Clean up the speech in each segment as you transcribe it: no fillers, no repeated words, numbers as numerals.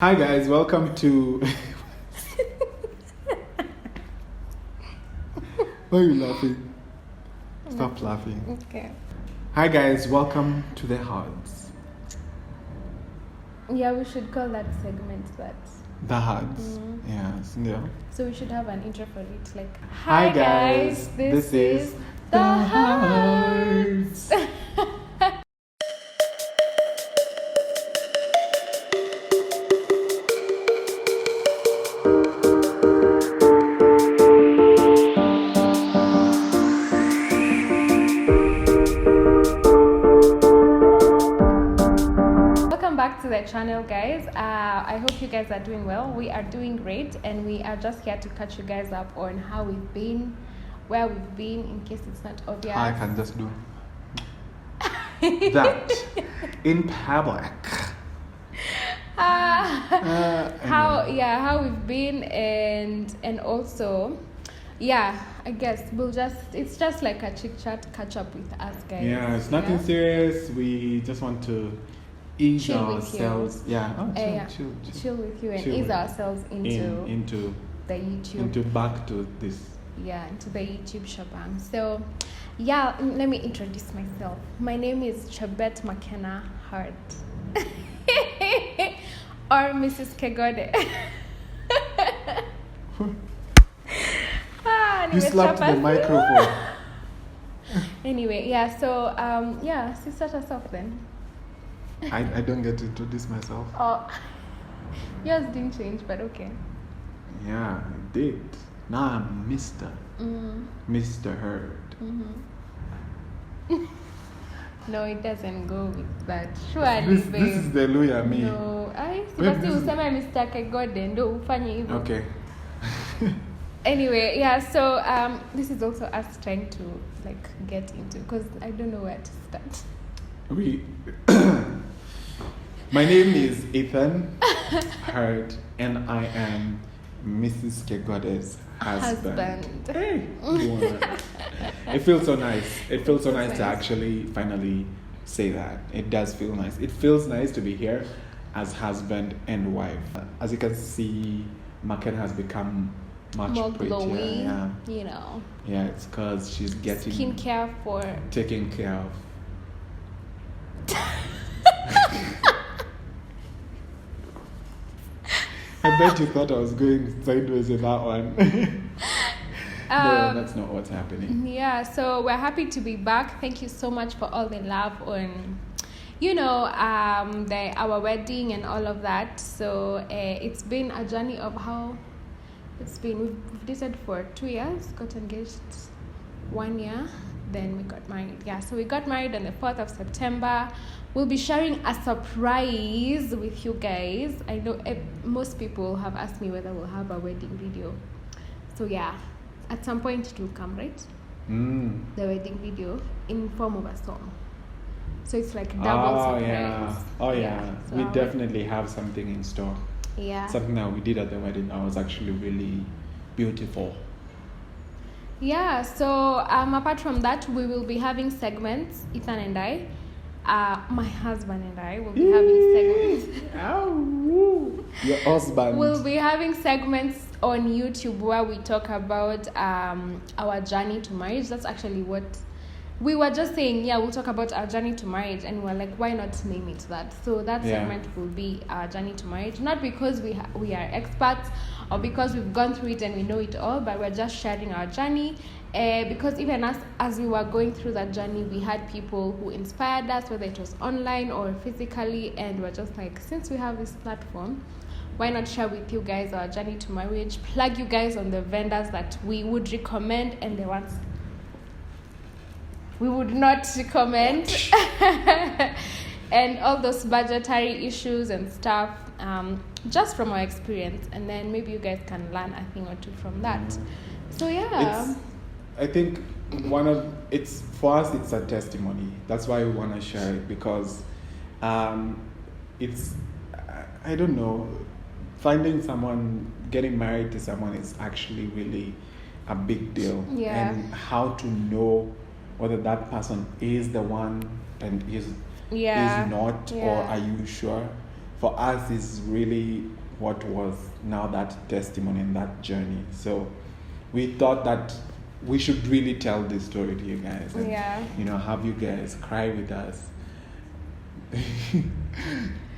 Hi guys, welcome to. Why are you laughing? Stop laughing. Okay. Hi guys, welcome to the Hurds. Yeah, we should call that segment that. The Hurds. Yes, yeah. So we should have an intro for it, like, Hi guys, this is the Hurds. Welcome back to the channel, guys. I hope you guys are doing well. We are doing great, and we are just here to catch you guys up on how we've been, where we've been, in case it's not obvious. I can just do that in public. How we've been, and also, yeah, I guess it's just like a chit chat, catch up with us, guys. Yeah, it's nothing serious. We just want to ease Chill with ourselves. Yeah, chill with you and Chill ease with- ourselves into the YouTube. into back to this. Yeah, into the YouTube shebang. So, yeah, let me introduce myself. My name is Chebet Makena Hurd. Or Mrs. Kegode. You slapped the microphone. Anyway, yeah, so, so start us off then. I don't get to introduce myself. Oh, yours didn't change, but okay. Yeah, I did. Now I'm Mr. Hurd. No, it doesn't go with that. Surely, This babe. is the lawyer me. No, Babe, basi this is- useme Mr. Kegode ndo ufanye hivyo. Okay. Anyway, yeah, so this is also us trying to like get into, because I don't know where to start. My name is Ethan Hurd, and I am Mrs. Kegode's husband. Hey, it feels so nice. It feels so nice to actually finally say that. It does feel nice. It feels nice to be here as husband and wife. As you can see, Makena has become much More prettier. glowing, Yeah, you know. yeah. It's because she's getting Skincare for. taken care of. I bet you thought I was going sideways with that one. No, that's not what's happening. Yeah, so we're happy to be back. Thank you so much for all the love on, our wedding and all of that. So it's been a journey of how it's been. We've dated for 2 years, got engaged 1 year, then we got married. Yeah, so we got married on the 4th of September. We'll be sharing a surprise with you guys. I know most people have asked me whether we'll have a wedding video. So yeah, at some point it will come, right? The wedding video in form of a song. So it's like double surprise. Yeah. Oh yeah. So We our definitely have something in store. Yeah. Something that we did at the wedding that was actually really beautiful. Yeah, so apart from that, we will be having segments, Ethan and I. My husband and I will be having segments. Your husband. We'll be having segments on YouTube where we talk about our journey to marriage. That's actually what we were just saying. Yeah, we'll talk about our journey to marriage, and we're like, why not name it that? So that segment will be our journey to marriage, not because we are experts or because we've gone through it and we know it all, but we're just sharing our journey. Because even as we were going through that journey, we had people who inspired us, whether it was online or physically, and we're just like, since we have this platform, why not share with you guys our journey to marriage, plug you guys on the vendors that we would recommend and the ones we would not recommend, and all those budgetary issues and stuff, just from our experience, and then maybe you guys can learn a thing or two from that. So yeah, I think it's for us, it's a testimony. That's why we want to share it, because it's, I don't know, finding someone, getting married to someone is actually really a big deal. Yeah. And how to know whether that person is the one and is not, or are you sure? for us is really what was now that testimony and that journey. So we thought that we should really tell this story to you guys and have you guys cry with us.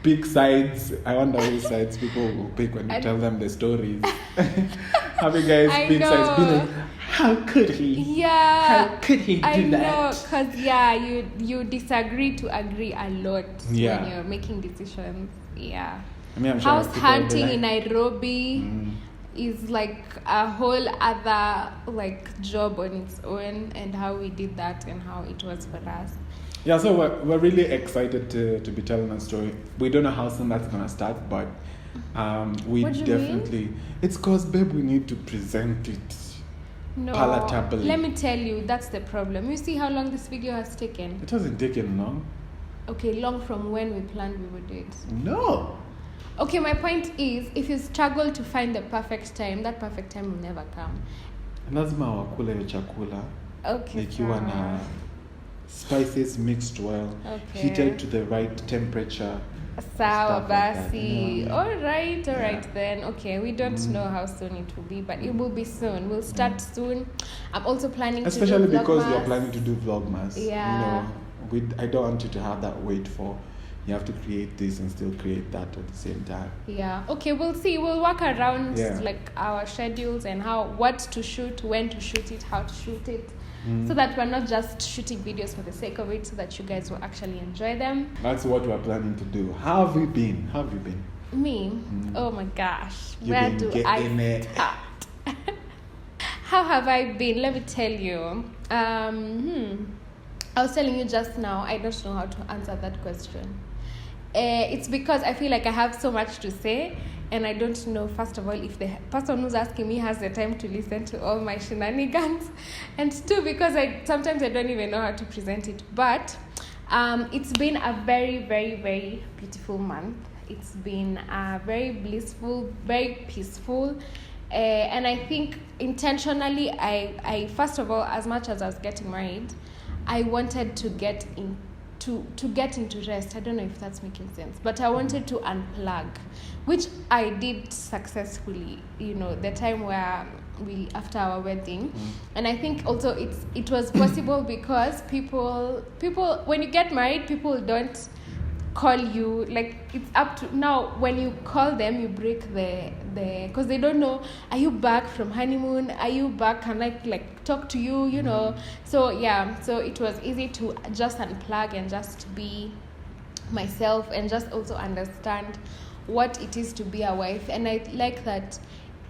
Pick sides. I wonder which sides people will pick when you tell them the stories. Have you guys pick sides? Be like, how could he? Yeah. How could he do that? I know, because you disagree to agree a lot when you're making decisions. Yeah. I mean, I'm sure house hunting in Nairobi is like a whole other like job on its own, and how we did that and how it was for us. Yeah, so we're really excited to be telling a story. We don't know how soon that's gonna start, but we definitely. It's cause, babe, we need to present it palatably. Let me tell you, that's the problem. You see how long this video has taken? It hasn't taken long. Okay, long from when we planned we would do it. No. Okay, my point is, if you struggle to find the perfect time, that perfect time will never come. Lazima wakule hiyo chakula. Okay. Ikiwa na spices mixed well, heated to the right temperature. Sawa basi. All right then. Okay, we don't know how soon it will be, but it will be soon. We'll start soon. I'm also planning especially to do because Vlogmas. you're planning to do Vlogmas. Yeah. I don't want you to have that wait for. You have to create this and still create that at the same time. Yeah. Okay, we'll see. We'll work around like our schedules and what to shoot, when to shoot it, how to shoot it. So that we're not just shooting videos for the sake of it, so that you guys will actually enjoy them. That's what we're planning to do. How have you been? Me? Oh my gosh. Where do I start? How have I been? Let me tell you. I was telling you just now, I don't know how to answer that question. It's because I feel like I have so much to say, and I don't know, first of all, if the person who's asking me has the time to listen to all my shenanigans, and two, because sometimes I don't even know how to present it. But it's been a very, very, very beautiful month. It's been very blissful, very peaceful. And I think intentionally, I first of all, as much as I was getting married, I wanted to get into rest. I don't know if that's making sense, but I wanted to unplug, which I did successfully. The time where after our wedding, and I think also it was possible because people when you get married, people don't call you, like, it's up to now. When you call them, you break the because they don't know, are you back from honeymoon, are you back, can I like talk to you, so it was easy to just unplug and just be myself and just also understand what it is to be a wife. And I like that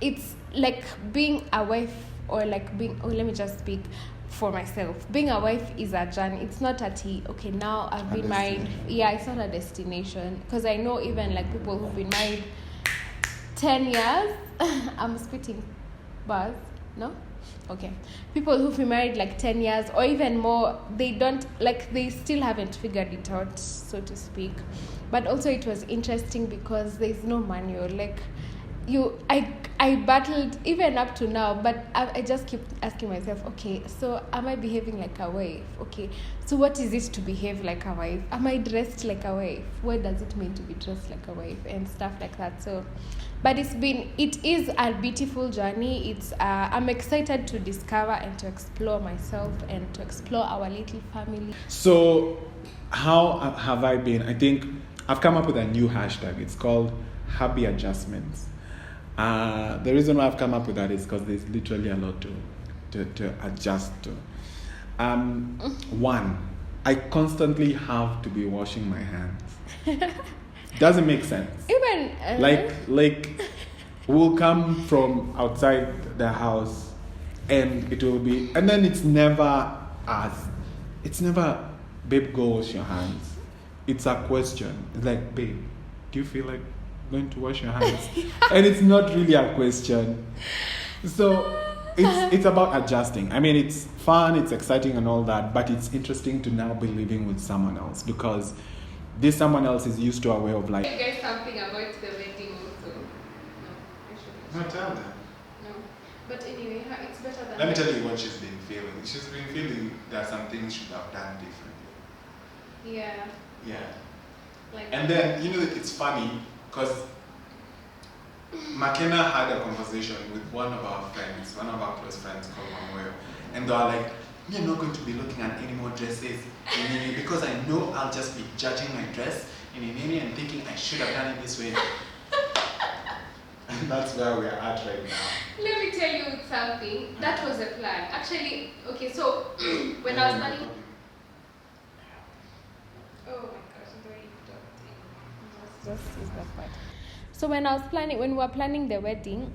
it's like being a wife, or like let me just speak for myself. Being a wife is a journey. It's not okay, now I've been married. Yeah, it's not a destination. Because I know even like people who've been married 10 years, I'm spitting bars, no? Okay. People who've been married like 10 years or even more, they still haven't figured it out, so to speak. But also it was interesting because there's no manual. Like, I battled even up to now, but I just keep asking myself, okay, so am I behaving like a wife? Okay, so what is it to behave like a wife? Am I dressed like a wife? What does it mean to be dressed like a wife and stuff like that? So, but it is a beautiful journey. I'm excited to discover and to explore myself and to explore our little family. So how have I been? I think I've come up with a new hashtag. It's called Happy Adjustments. The reason why I've come up with that is because there's literally a lot to adjust to. One, I constantly have to be washing my hands. Doesn't make sense. Even like we'll come from outside the house, and it will be, and then it's never, babe, go wash your hands. It's a question. It's like, babe, do you feel like going to wash your hands? And it's not really a question. So it's about adjusting. I mean, it's fun, it's exciting and all that, but it's interesting to now be living with someone else, because this someone else is used to a way of life. You guys something about the wedding also? No, I shouldn't. No, tell them. No, but anyway, it's better than. Let me tell you what she's been feeling. She's been feeling there are some things she should have done differently. Yeah. Yeah. And then, it's funny because Makena had a conversation with one of our close friends called Mamoyo, and they were like, "You're not going to be looking at any more dresses because I know I'll just be judging my dress and thinking I should have done it this way." And that's where we are at right now. Let me tell you something. That was a plan. Actually, okay, so when I was planning. Oh my gosh, I'm very just use that part. So when we were planning the wedding,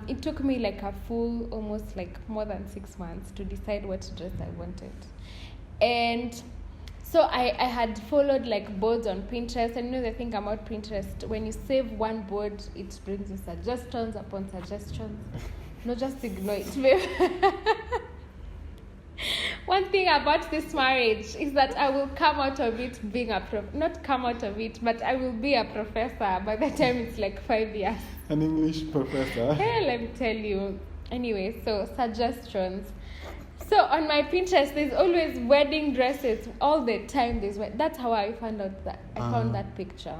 it took me like a full, almost like more than 6 months to decide what dress I wanted. And so I had followed like boards on Pinterest, and the thing about Pinterest, when you save one board, it brings you suggestions upon suggestions. No, just ignore it, babe. One thing about this marriage is that I will come out of it being not come out of it, but I will be a professor by the time it's like 5 years. An English professor. Hey, let me tell you. Anyway, so suggestions. So on my Pinterest, there's always wedding dresses all the time. That's how I found out that I found that picture.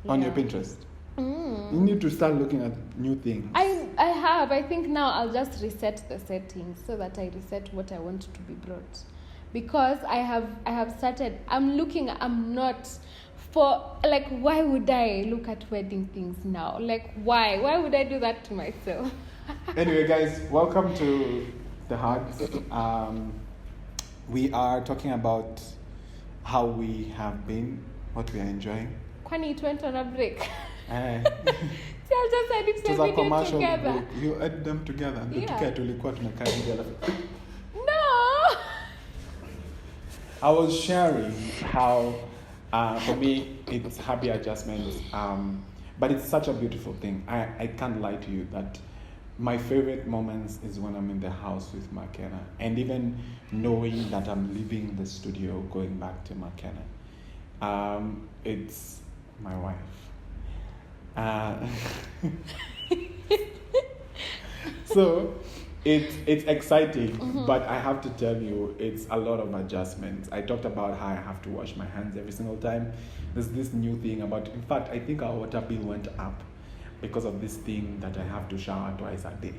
On your Pinterest. You need to start looking at new things. I have. I think now I'll just reset the settings so that I reset what I want to be brought, because I have started. I'm not for like. Why would I look at wedding things now? Like why? Why would I do that to myself? Anyway, guys, welcome to the Hurd. We are talking about how we have been, what we are enjoying. Kwani it went on a break. See, I'll just edit the video together. Break. You edit them together. No! I was sharing how, for me, it's happy adjustments. But it's such a beautiful thing. I can't lie to you that my favorite moments is when I'm in the house with Makena. And even knowing that I'm leaving the studio, going back to Makena. It's my wife. So it's exciting, but I have to tell you, it's a lot of adjustments. I talked about how I have to wash my hands every single time. There's this new thing about, in fact, I think our water bill went up because of this thing that I have to shower twice a day.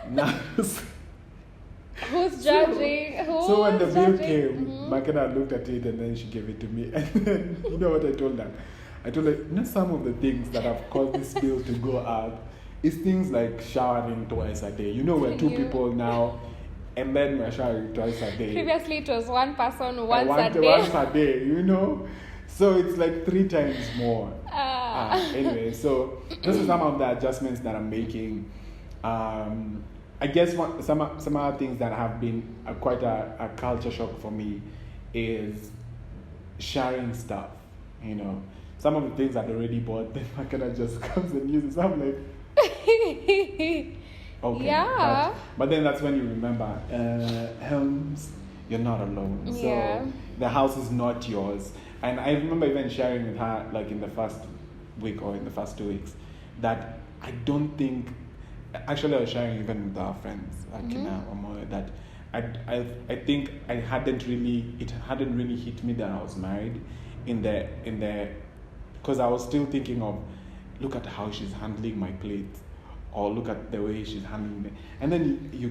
Now, who's judging? So when the bill came, Makena looked at it and then she gave it to me. And then, you know what I told her? I told her, some of the things that have caused this bill to go up is things like showering twice a day. We're two people now, and then we're showering twice a day. Previously, it was one person once a day, So it's like 3 times more. Anyway, so this is some of the adjustments that I'm making. I guess some other things that have been quite a culture shock for me is sharing stuff, Some of the things I'd already bought, then Makena just comes and uses. I'm like, okay. Yeah. But then that's when you remember, Helms, you're not alone. Yeah. So the house is not yours. And I remember even sharing with her, like in the first week or in the first 2 weeks, that I don't think, actually I was sharing even with our friends, that I think it hadn't really hit me that I was married because I was still thinking of, look at how she's handling my plate, or look at the way she's handling it. And then you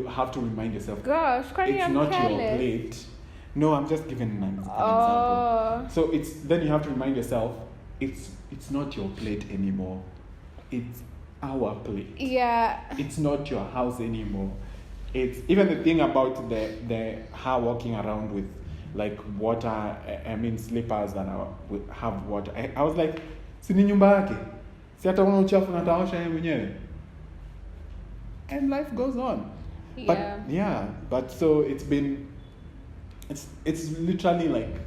have to remind yourself, gosh, it's not your plate. No, I'm just giving an example. So then you have to remind yourself, it's not your plate anymore. It's our plate. Yeah. It's not your house anymore. It's even the thing about the her walking around with like water, slippers that have water. I was like, si ni nyumba yake. Si ataona uchafu na ataosha yeye mwenyewe. And life goes on. But so it's literally like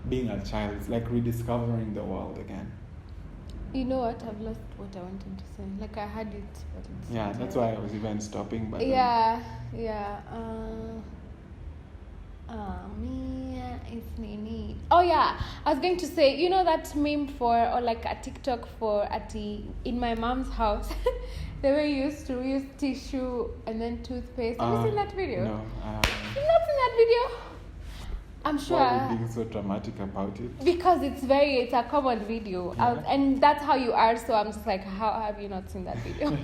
being a child. It's like rediscovering the world again. You know what? I've lost what I wanted to say. Like I had it, but it's that's why I was even stopping. But it's Nini. Oh yeah, I was going to say, that meme or like a TikTok for in my mom's house, the way you used to use tissue and then toothpaste. Have you seen that video? No. You've not seen that video? I'm sure. Why are you being so dramatic about it? Because it's a common video. Yeah. And that's how you are, so I'm just like, how have you not seen that video?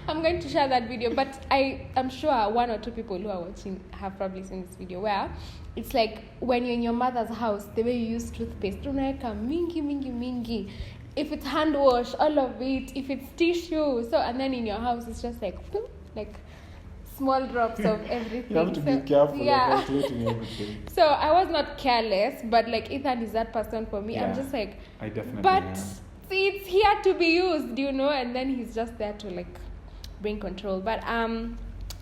I'm going to share that video, but I'm sure one or two people who are watching have probably seen this video where it's like when you're in your mother's house, the way you use toothpaste, unaeka mingi. If it's hand wash, all of it. If it's tissue, and then in your house it's just like small drops of everything. You have to be careful about calculating everything. So I was not careless, but like Ethan is that person for me. I'm just like, I definitely but am. see, it's here to be used, and then he's just there to like bring control. But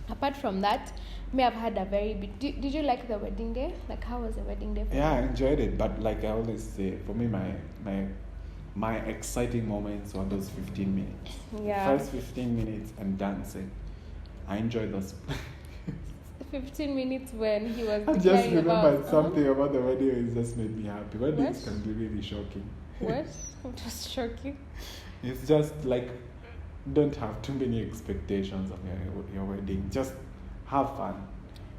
apart from that, I've had a very big. Did you like the wedding day? Like, how was the wedding day for you? Yeah, I enjoyed it, but like I always say, for me, my exciting moments were those 15 minutes. Yeah. First 15 minutes and dancing. I enjoyed those. 15 minutes when he was. I just remembered about, something about the wedding. It just made me happy. Weddings can be really shocking. What? What was shocking? It's just like, don't have too many expectations of your wedding. Just have fun.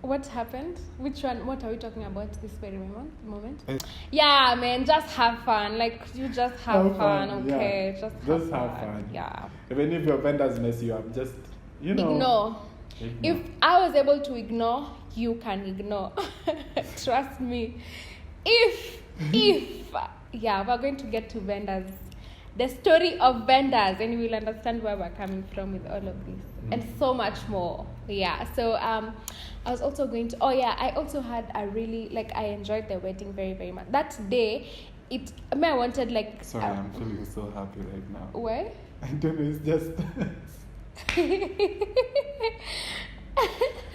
What happened? Which one? What are we talking about this very moment? Yeah, man, just have fun. Like, you just have fun, okay? Yeah. Just have fun. Yeah. Even if your vendors mess you up, just, Ignore. If I was able to ignore, you can ignore. Trust me. If we're going to get to vendors. The story of vendors, and we'll understand where we're coming from with all of this. And so much more. Yeah. So I was also going to I also had a really I enjoyed the wedding very, very much. That day I wanted sorry, I'm feeling so happy right now. Why? I don't know, it's just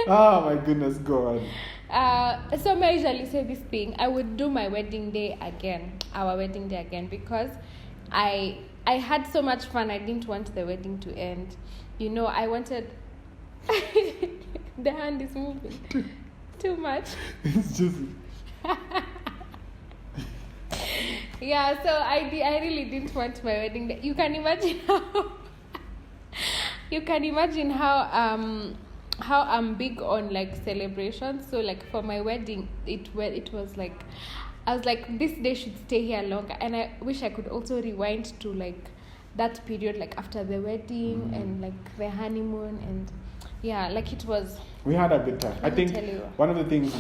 oh my goodness, go on. So I usually say this thing. I would do my wedding day again, our wedding day again, because I had so much fun. I didn't want the wedding to end. I wanted. The hand is moving too much. It's just. Yeah, so I really didn't want my wedding day. You can imagine how. You can imagine how I'm big on celebrations. So for my wedding, it was I was like, this day should stay here longer, and I wish I could also rewind to that period after the wedding and the honeymoon, and it was. We had a good time. I think one of the things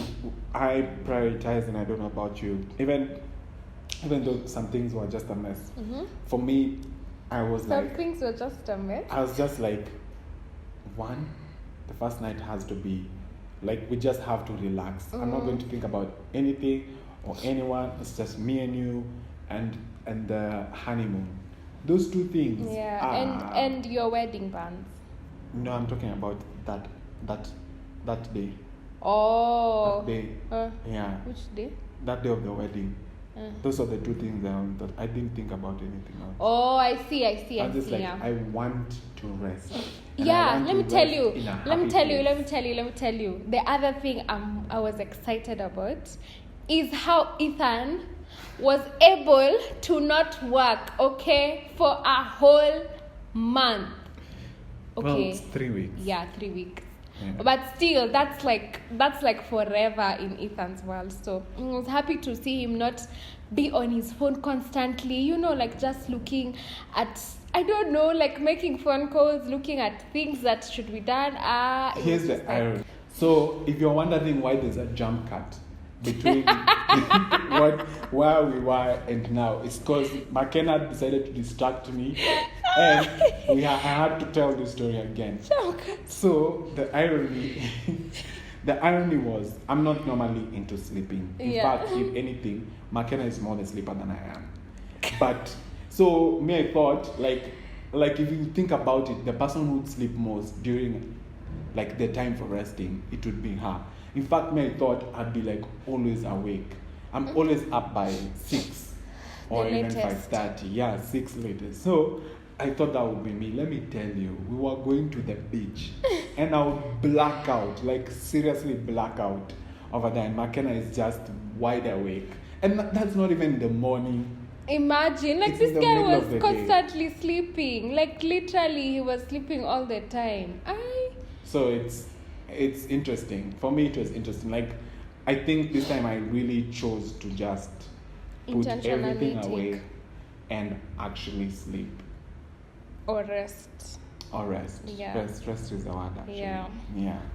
I prioritize, and I don't know about you, even though some things were just a mess, for me, I was some things were just a mess. I was just one, the first night has to be we just have to relax. I'm not going to think about anything or anyone. It's just me and you and the honeymoon. Those two things. Yeah, and your wedding bands. No, I'm talking about that day. Oh. That day. Yeah. Which day? That day of the wedding. Those are the two things that I didn't think about anything else. Oh, I see. I'm just I want to rest. Let me tell you. The other thing I was excited about is how Ethan was able to not work, for a whole month. Okay. Well, it's 3 weeks. Yeah, 3 weeks. Yeah. But still, that's forever in Ethan's world. So I was happy to see him not be on his phone constantly, just looking at, I don't know, making phone calls, looking at things that should be done. Here's the irony. So if you're wondering why there's a jump cut between where we were and now, it's because Makena decided to distract me. And I had to tell this story again. So the irony was, I'm not normally into sleeping. In fact, if anything, Makena is more the sleeper than I am. But so I thought, if you think about it, the person who would sleep most during the time for resting, it would be her. In fact, I thought I'd be always awake. I'm always up by 6 or even 5:30. Yeah, 6 latest. So I thought that would be me. Let me tell you, we were going to the beach and I would black out, seriously black out over there. And Makena is just wide awake. And that's not even the morning. Imagine, this guy was constantly sleeping. Literally, he was sleeping all the time. So it's interesting. For me, it was interesting. I think this time I really chose to just put everything away and actually sleep. Or rest. Yeah. Rest is the word, actually. Yeah.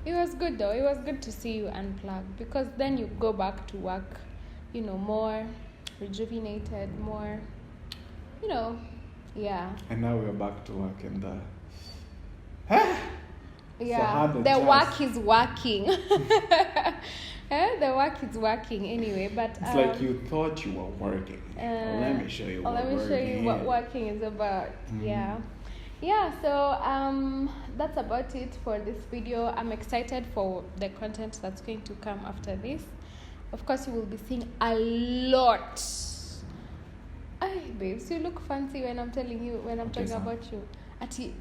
It was good though. It was good to see you unplug, because then you go back to work, more rejuvenated, more, yeah. And now we're back to work and the work is working. The work is working anyway, but it's like you thought you were working. Let me show you what working is about. So that's about it for this video. I'm excited for the content that's going to come after this. Of course, you will be seeing a lot. Ay, babes, you look fancy when I'm telling you, when I'm talking about you.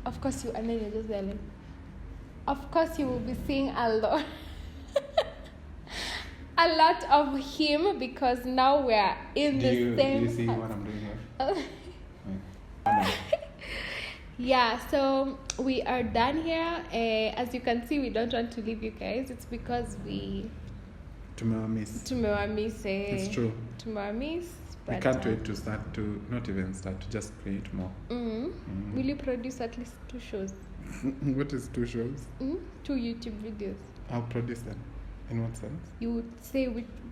Of course you, and then you're just yelling. Of course, you will be seeing a lot. A lot of him, because now we're in the same. Do you see what I'm doing here? Yeah, so we are done here. As you can see, we don't want to leave you guys. It's because Tumewamiss. It's true. Tumewamiss. We can't wait to to just create more. Will you produce at least 2 shows? What is 2 shows? 2 YouTube videos. I'll produce them. In what sense? You would say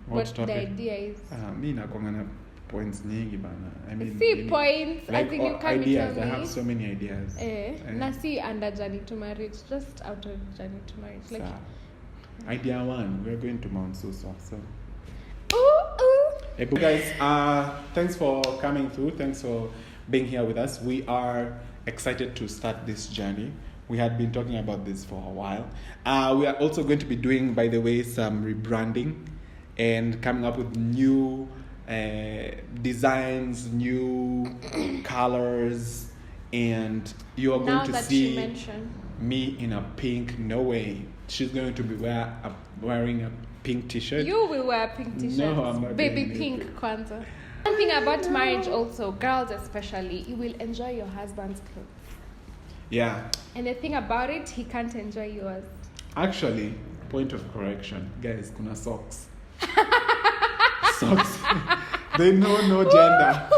what the idea is. Me nakwanga points nyingi bana. I mean, points. Like, I think you can't ideas. tell me. I have so many ideas. Na si under journey to marriage, just out of journey to marriage. Like, idea 1, we're going to Mount Susa. So. Ooh. Hey, guys, thanks for coming through. Thanks for being here with us. We are excited to start this journey. We had been talking about this for a while. We are also going to be doing, by the way, some rebranding and coming up with new designs, new colors, and you are going to see me in a pink. No way. She's going to be wearing a pink t-shirt. You will wear a pink t-shirt. No, I'm not. Baby pink, Kwanzaa. One thing about marriage also, girls especially, you will enjoy your husband's clothes. Yeah. And the thing about it, he can't enjoy yours. Actually, point of correction, guys, kuna socks. Socks. They know no gender.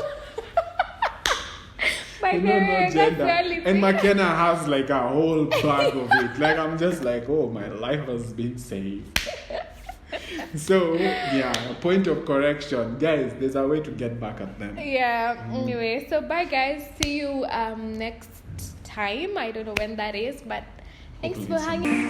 They know no gender. And Makena has like a whole bag of it. Like, I'm just like, oh, my life has been saved. So, yeah, point of correction. Guys, there's a way to get back at them. Yeah, anyway. So, bye, guys. See you next time. I don't know when that is, but thanks for hanging.